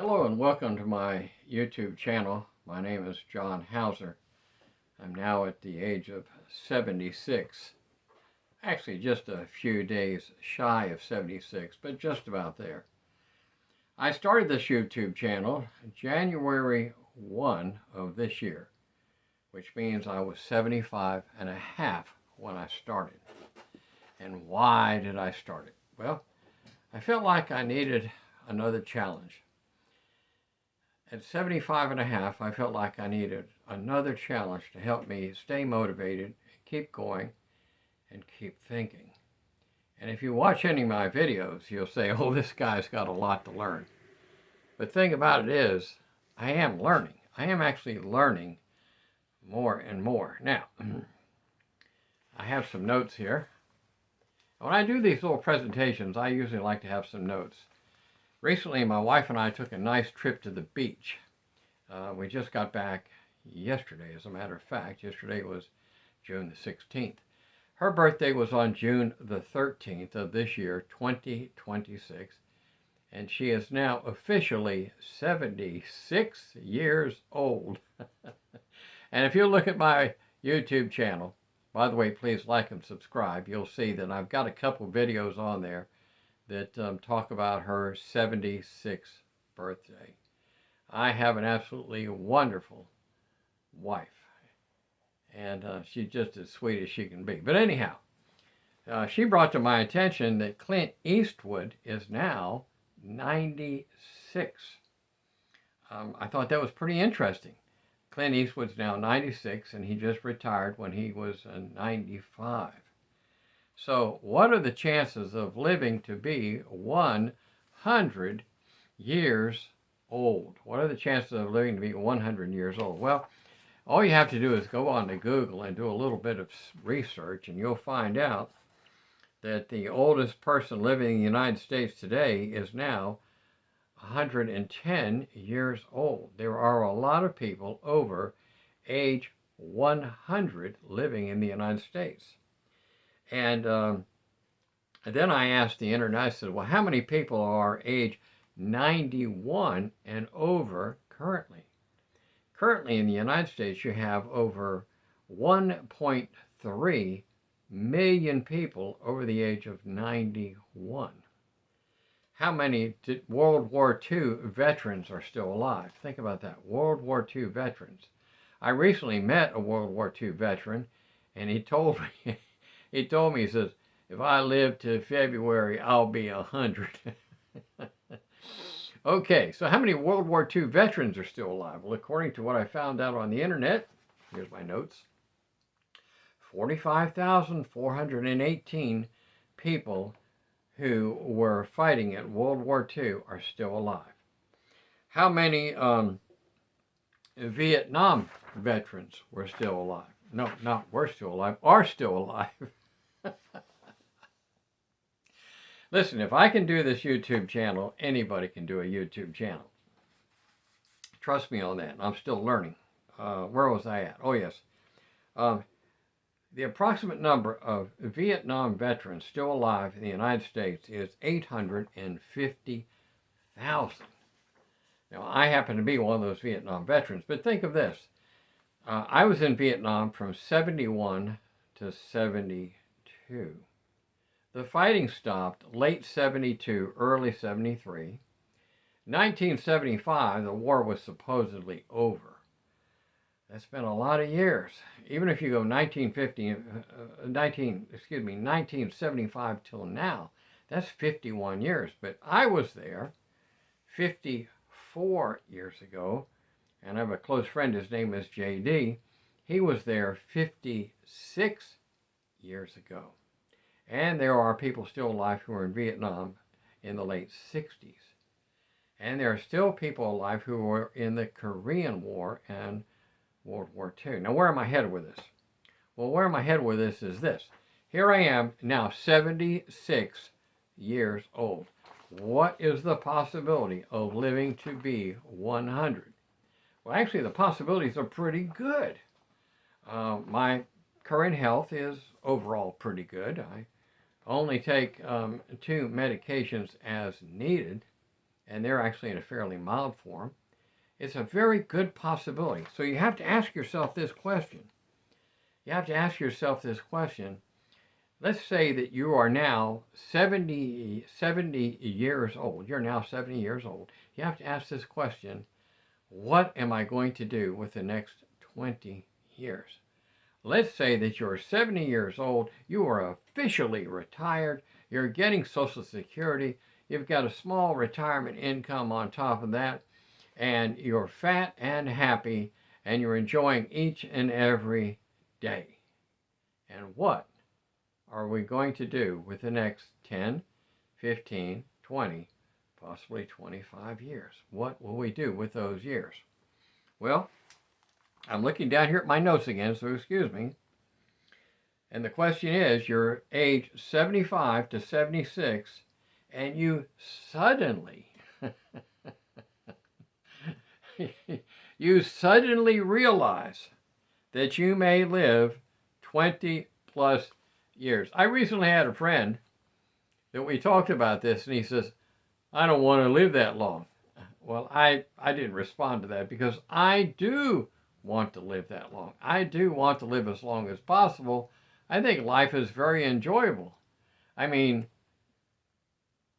Hello and welcome to my YouTube channel. My name is John Hauser. I'm now at the age of 76. Actually just a few days shy of 76, but just about there. I started this YouTube channel January 1 of this year, which means I was 75 and a half when I started. And why did I start it? Well, I felt like I needed another challenge. At 75 and a half, I felt like I needed another challenge to help me stay motivated, keep going, and keep thinking. And if you watch any of my videos, you'll say, oh, this guy's got a lot to learn. But the thing about it is, I am learning. I am actually learning more and more. Now, I have some notes here. When I do these little presentations, I usually like to have some notes. Recently, my wife and I took a nice trip to the beach. We just got back yesterday, as a matter of fact. Yesterday was June the 16th. Her birthday was on June the 13th of this year, 2026, and she is now officially 76 years old. And if you look at my YouTube channel, by the way, please like and subscribe. You'll see that I've got a couple videos on there that talk about her 76th birthday. I have an absolutely wonderful wife, and she's just as sweet as she can be. But anyhow, she brought to my attention that Clint Eastwood is now 96. I thought that was pretty interesting. Clint Eastwood's now 96, and he just retired when he was 95. So what are the chances of living to be 100 years old? What are the chances of living to be 100 years old? Well, all you have to do is go on to Google and do a little bit of research, and you'll find out that the oldest person living in the United States today is now 110 years old. There are a lot of people over age 100 living in the United States. And then I asked the internet, I said, well, how many people are age 91 and over currently? Currently in the United States, you have over 1.3 million people over the age of 91. How many World War II veterans are still alive? Think about that, World War II veterans. I recently met a World War II veteran, and he told me, he says, if I live to February, I'll be 100. Okay, so how many World War II veterans are still alive? Well, according to what I found out on the internet, here's my notes, 45,418 people who were fighting at World War II are still alive. How many Vietnam veterans were still alive? No, not were still alive, are still alive. Listen, if I can do this YouTube channel, anybody can do a YouTube channel. Trust me on that. I'm still learning. Where was I at? Oh, yes. The approximate number of Vietnam veterans still alive in the United States is 850,000. Now, I happen to be one of those Vietnam veterans, but think of this. I was in Vietnam from 71 to 72. The fighting stopped late 72, early 73. 1975, the war was supposedly over. That's been a lot of years. Even if you go 1975 till now, that's 51 years. But I was there 54 years ago, and I have a close friend, his name is JD. He was there 56 years ago. And there are people still alive who were in Vietnam in the late 60s. And there are still people alive who were in the Korean War and World War II. Now, where am I headed with this? Well, where am I headed with this is this. Here I am now 76 years old. What is the possibility of living to be 100? Well, actually, the possibilities are pretty good. My current health is overall pretty good. I only take 2 medications as needed, and they're actually in a fairly mild form. It's a very good possibility. So you have to ask yourself this question. You have to ask yourself this question. Let's say that you are now 70 years old. You're now 70 years old. You have to ask this question. What am I going to do with the next 20 years? Let's say that you're 70 years old. You are officially retired. You're getting Social Security. You've got a small retirement income on top of that. And you're fat and happy. And you're enjoying each and every day. And what are we going to do with the next 10, 15, 20, possibly 25 years? What will we do with those years? Well, I'm looking down here at my notes again, so excuse me. And the question is, you're age 75 to 76, and you suddenly, realize that you may live 20 plus years. I recently had a friend that we talked about this, and he says, I don't want to live that long. Well, I didn't respond to that because I do want to live that long. I do want to live as long as possible. I think life is very enjoyable. I mean,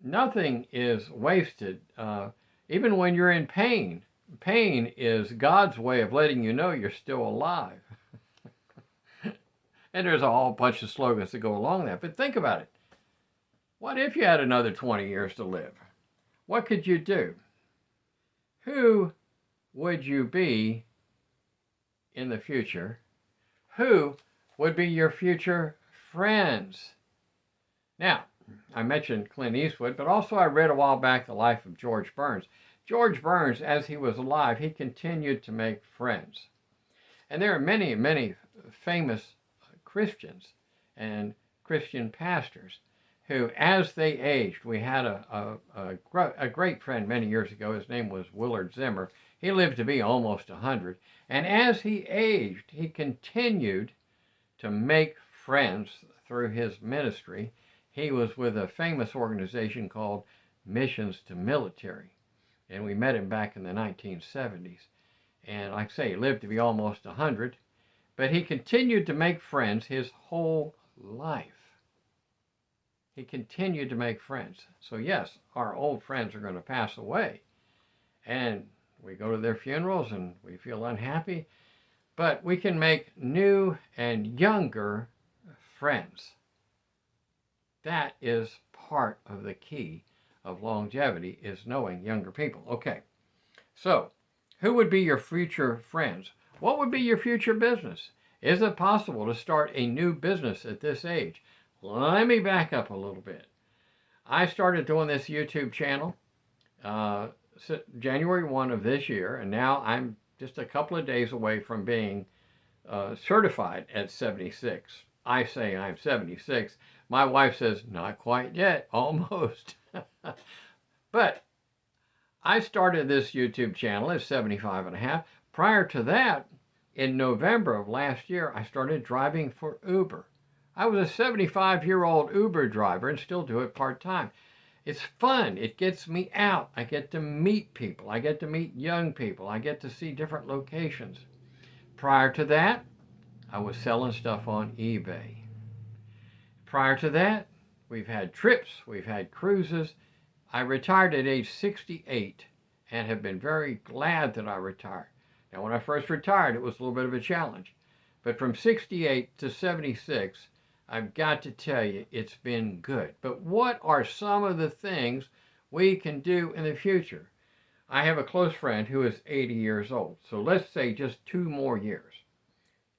nothing is wasted. Even when you're in pain, pain is God's way of letting you know you're still alive. And there's a whole bunch of slogans that go along that. But think about it. What if you had another 20 years to live? What could you do? Who would you be in the future? Who would be your future friends? Now, I mentioned Clint Eastwood, but also I read a while back the life of George Burns. George Burns, as he was alive, he continued to make friends. And there are many, many famous Christians and Christian pastors who, as they aged, we had a great friend many years ago. His name was Willard Zimmer. He lived to be almost 100. And as he aged, he continued to make friends through his ministry. He was with a famous organization called Missions to Military. And we met him back in the 1970s. And like I say, he lived to be almost 100. But he continued to make friends his whole life. He continued to make friends. So yes, our old friends are going to pass away. And we go to their funerals and we feel unhappy. But we can make new and younger friends. That is part of the key of longevity, is knowing younger people. Okay, so who would be your future friends? What would be your future business? Is it possible to start a new business at this age? Let me back up a little bit. I started doing this YouTube channel January 1 of this year, and now I'm just a couple of days away from being certified at 76. I say I'm 76. My wife says, not quite yet, almost. But I started this YouTube channel at 75 and a half. Prior to that, in November of last year, I started driving for Uber. I was a 75-year-old Uber driver and still do it part-time. It's fun. It gets me out. I get to meet people. I get to meet young people. I get to see different locations. Prior to that, I was selling stuff on eBay. Prior to that, we've had trips. We've had cruises. I retired at age 68 and have been very glad that I retired. Now, when I first retired, it was a little bit of a challenge. But from 68 to 76, I've got to tell you, it's been good. But what are some of the things we can do in the future? I have a close friend who is 80 years old. So let's say just 2 more years.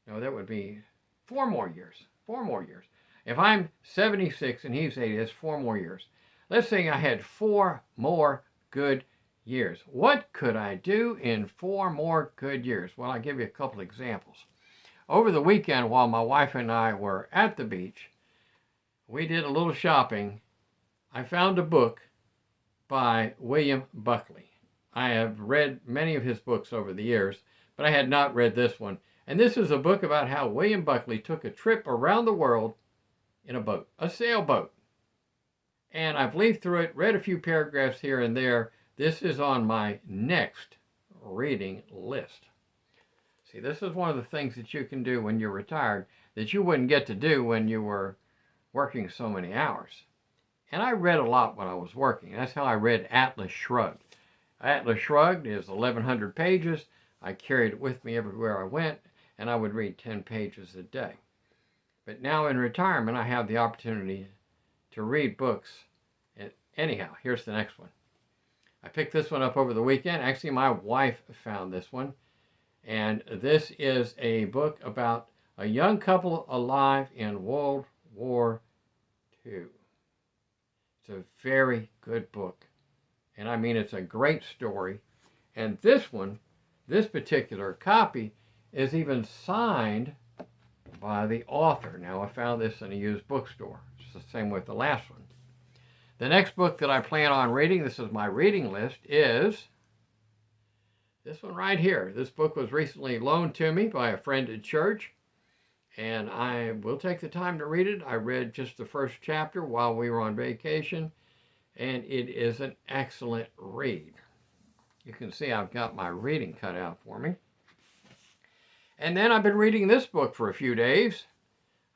No, that would be 4 more years. 4 more years. If I'm 76 and he's 80, that's 4 more years. Let's say I had 4 more good years. What could I do in 4 more good years? Well, I'll give you a couple examples. Over the weekend, while my wife and I were at the beach, we did a little shopping. I found a book by William Buckley. I have read many of his books over the years, but I had not read this one. And this is a book about how William Buckley took a trip around the world in a boat, a sailboat. And I've leafed through it, read a few paragraphs here and there. This is on my next reading list. See, this is one of the things that you can do when you're retired that you wouldn't get to do when you were working so many hours. And I read a lot when I was working. That's how I read Atlas Shrugged. Atlas Shrugged is 1,100 pages. I carried it with me everywhere I went, and I would read 10 pages a day. But now in retirement, I have the opportunity to read books. And anyhow, here's the next one. I picked this one up over the weekend. Actually, my wife found this one. And this is a book about a young couple alive in World War II. It's a very good book. And I mean, it's a great story. And this one, this particular copy, is even signed by the author. Now, I found this in a used bookstore. It's the same with the last one. The next book that I plan on reading, this is my reading list, is this one right here. This book was recently loaned to me by a friend at church, and I will take the time to read it. I read just the first chapter while we were on vacation, and it is an excellent read. You can see I've got my reading cut out for me. And then I've been reading this book for a few days.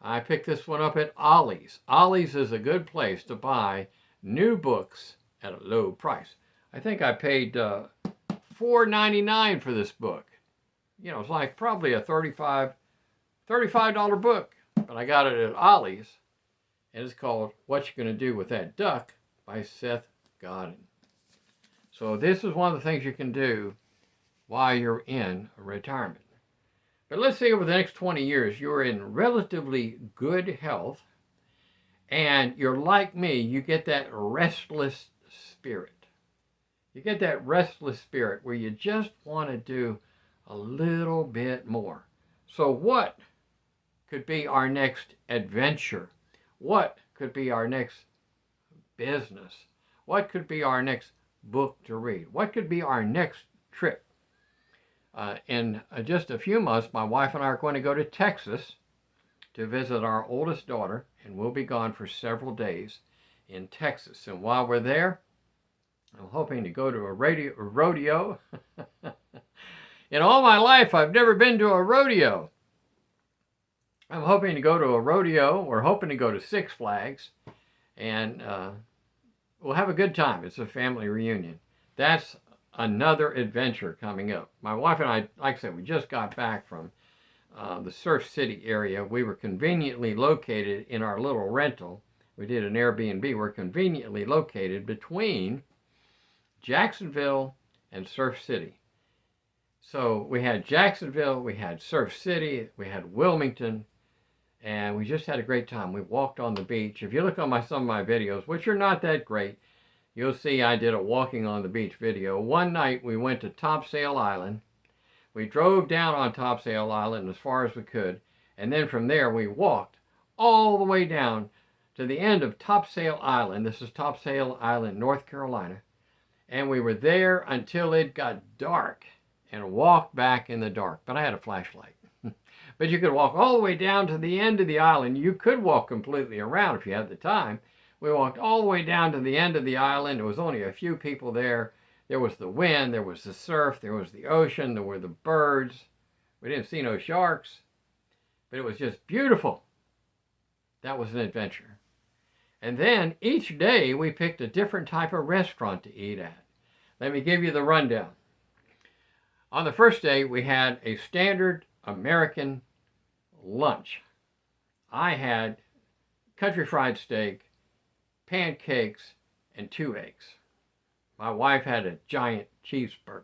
I picked this one up at Ollie's. Ollie's is a good place to buy new books at a low price. I think I paid $4.99 for this book. You know, it's like probably a $35 book, but I got it at Ollie's, and it's called What You Gonna Do with That Duck by Seth Godin. So this is one of the things you can do while you're in retirement. But let's say over the next 20 years, you're in relatively good health, and you're like me, you get that restless spirit. You get that restless spirit where you just want to do a little bit more. So what could be our next adventure? What could be our next business? What could be our next book to read? What could be our next trip? In just a few months, my wife and I are going to go to Texas to visit our oldest daughter, and we'll be gone for several days in Texas. And while we're there, I'm hoping to go to a rodeo. In all my life, I've never been to a rodeo. I'm hoping to go to a rodeo. We're hoping to go to Six Flags, and we'll have a good time. It's a family reunion. That's another adventure coming up. My wife and I, like I said, we just got back from the Surf City area. We were conveniently located in our little rental. We did an Airbnb. We're conveniently located between Jacksonville and Surf City. So we had Jacksonville, we had Surf City, we had Wilmington, and we just had a great time. We walked on the beach. If you look on some of my videos, which are not that great, you'll see I did a walking on the beach video. One night we went to Topsail Island. We drove down on Topsail Island as far as we could, and then from there we walked all the way down to the end of Topsail Island. This is Topsail Island, North Carolina. And we were there until it got dark and walked back in the dark. But I had a flashlight. But you could walk all the way down to the end of the island. You could walk completely around if you had the time. We walked all the way down to the end of the island. There was only a few people there. There was the wind, there was the surf, there was the ocean, there were the birds. We didn't see no sharks, but it was just beautiful. That was an adventure. And then each day we picked a different type of restaurant to eat at. Let me give you the rundown. On the first day, we had a standard American lunch. I had country fried steak, pancakes, and 2 eggs. My wife had a giant cheeseburger.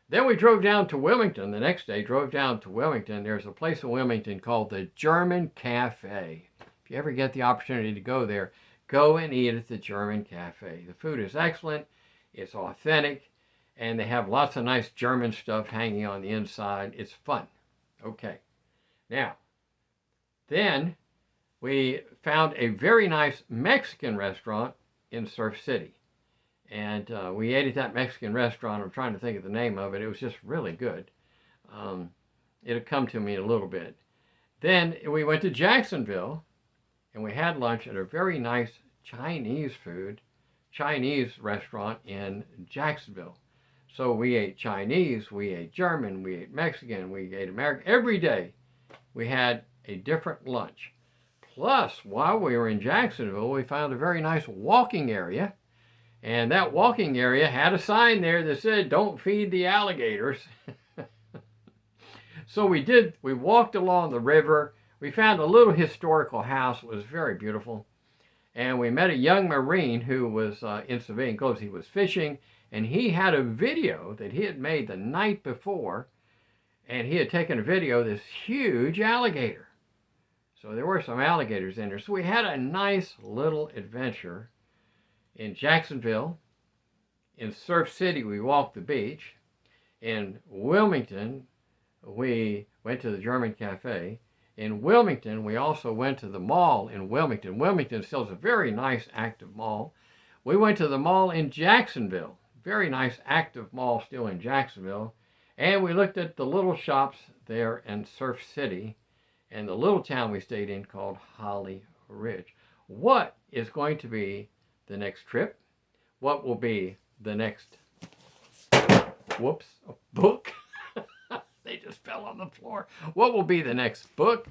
Then we drove down to Wilmington. The next day, drove down to Wilmington. There's a place in Wilmington called the German Cafe. If you ever get the opportunity to go there, go and eat at the German Cafe. The food is excellent. It's authentic. And they have lots of nice German stuff hanging on the inside. It's fun. Okay. Now, then we found a very nice Mexican restaurant in Surf City. And we ate at that Mexican restaurant. I'm trying to think of the name of it. It was just really good. It'll come to me in a little bit. Then we went to Jacksonville, and we had lunch at a very nice Chinese food, Chinese restaurant in Jacksonville. So we ate Chinese, we ate German, we ate Mexican, we ate American. Every day we had a different lunch. Plus, while we were in Jacksonville, we found a very nice walking area. And that walking area had a sign there that said, "Don't feed the alligators." So we walked along the river. We found a little historical house. It was very beautiful. And we met a young Marine who was in civilian clothes. He was fishing, and he had a video that he had made the night before, and he had taken a video of this huge alligator. So there were some alligators in there. So we had a nice little adventure in Jacksonville. In Surf City, we walked the beach. In Wilmington, we went to the German cafe. In Wilmington, we also went to the mall in Wilmington. Wilmington still is a very nice, active mall. We went to the mall in Jacksonville. Very nice, active mall still in Jacksonville. And we looked at the little shops there in Surf City and the little town we stayed in called Holly Ridge. What is going to be the next trip? What will be the next, book? They just fell on the floor. What will be the next book?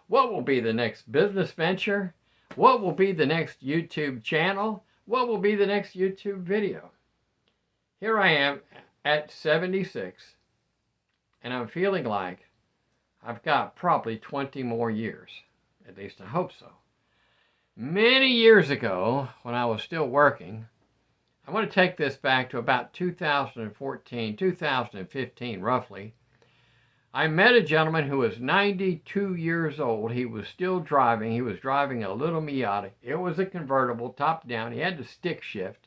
What will be the next business venture? What will be the next YouTube channel? What will be the next YouTube video? Here I am at 76, and I'm feeling like I've got probably 20 more years. At least I hope so. Many years ago, when I was still working, I want to take this back to about 2014, 2015 roughly. I met a gentleman who was 92 years old. He was still driving. He was driving a little Miata. It was a convertible, top down. He had the stick shift.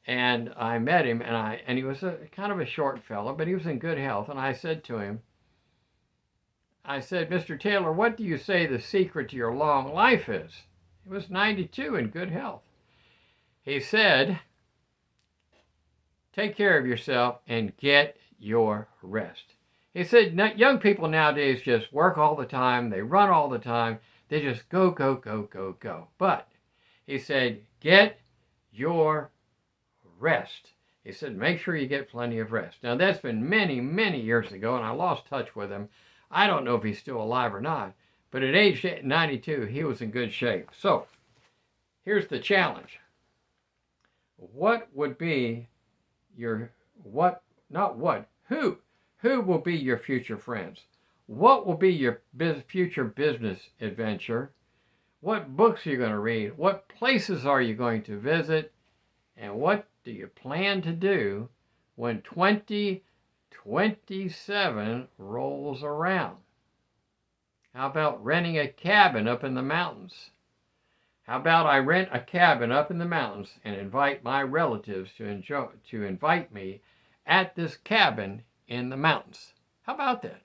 And I met him, and he was kind of a short fellow, but he was in good health. And I said to him, "Mr. Taylor, what do you say the secret to your long life is?" He was 92 in good health. He said, "Take care of yourself and get your rest." He said, "Young people nowadays just work all the time. They run all the time. They just go, go, go, go, go." But he said, "Get your rest." He said, "Make sure you get plenty of rest." Now, that's been many, many years ago, and I lost touch with him. I don't know if he's still alive or not. But at age 92, he was in good shape. So, here's the challenge. What would be your, who will be your future friends? What will be your future business adventure? What books are you going to read? What places are you going to visit? And what do you plan to do when 2027 rolls around? How about renting a cabin up in the mountains? How about I rent a cabin up in the mountains and invite my relatives to invite me at this cabin in the mountains? How about that?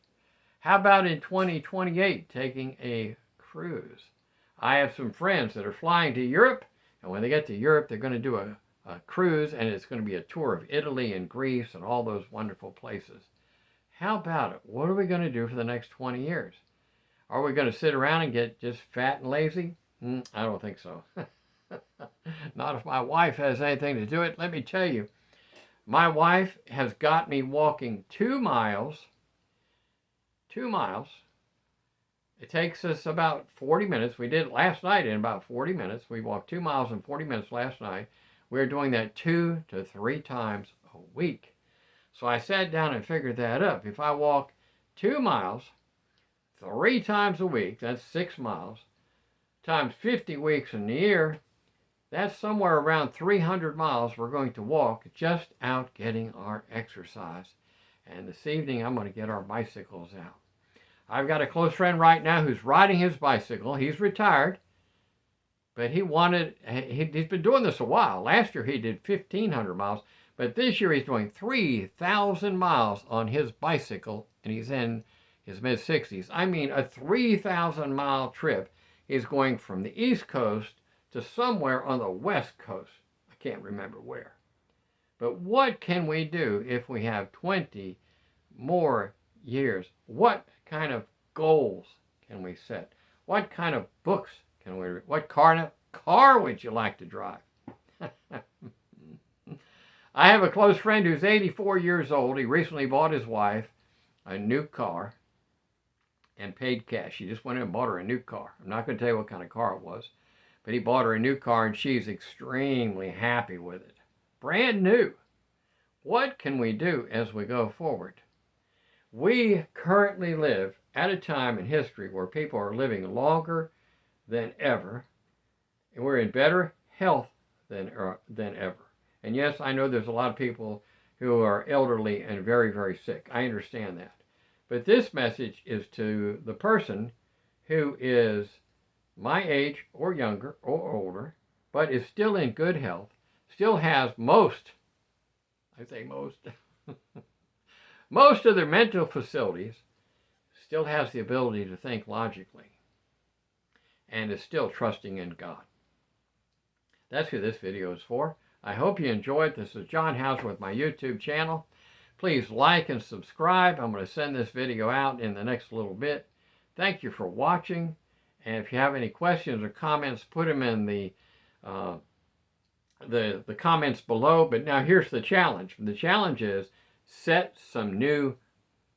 How about in 2028 taking a cruise? I have some friends that are flying to Europe, and when they get to Europe, they're going to do a cruise, and it's going to be a tour of Italy and Greece and all those wonderful places. How about it? What are we going to do for the next 20 years? Are we going to sit around and get just fat and lazy? I don't think so. Not if my wife has anything to do it. Let me tell you, my wife has got me walking 2 miles. 2 miles. It takes us about 40 minutes. We did it last night in about 40 minutes. We walked 2 miles in 40 minutes last night. We're doing that 2 to 3 times a week. So I sat down and figured that up. If I walk 2 miles 3 times a week, that's 6 miles, times 50 weeks in the year, that's somewhere around 300 miles we're going to walk just out getting our exercise. And this evening I'm going to get our bicycles out. I've got a close friend right now who's riding his bicycle. He's retired, but he's been doing this a while. Last year he did 1,500 miles, but this year he's doing 3,000 miles on his bicycle, and he's in his mid-60s. I mean, a 3,000-mile trip is going from the East Coast to somewhere on the West Coast. I can't remember where. But what can we do if we have 20 more years? What kind of goals can we set? What kind of books can we read? What kind car would you like to drive? I have a close friend who's 84 years old. He recently bought his wife a new car and paid cash. He just went in and bought her a new car. I'm not going to tell you what kind of car it was, but he bought her a new car and she's extremely happy with it. Brand new. What can we do as we go forward? We currently live at a time in history where people are living longer than ever, and we're in better health than ever. And yes, I know there's a lot of people who are elderly and very, very sick. I understand that. But this message is to the person who is my age or younger or older, but is still in good health, still has most most of their mental facilities, still has the ability to think logically, and is still trusting in God. That's who this video is for. I hope you enjoyed. This is John Hauser with my YouTube channel. Please like and subscribe. I'm going to send this video out in the next little bit. Thank you for watching. And if you have any questions or comments, put them in the comments below. But now here's the challenge. The challenge is set some new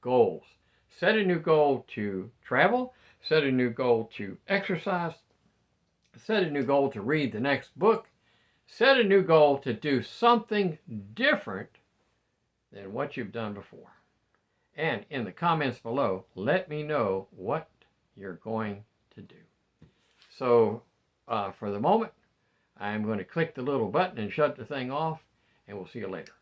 goals. Set a new goal to travel. Set a new goal to exercise. Set a new goal to read the next book. Set a new goal to do something different than what you've done before. And in the comments below, let me know what you're going to do. So for the moment, I'm going to click the little button and shut the thing off, and we'll see you later.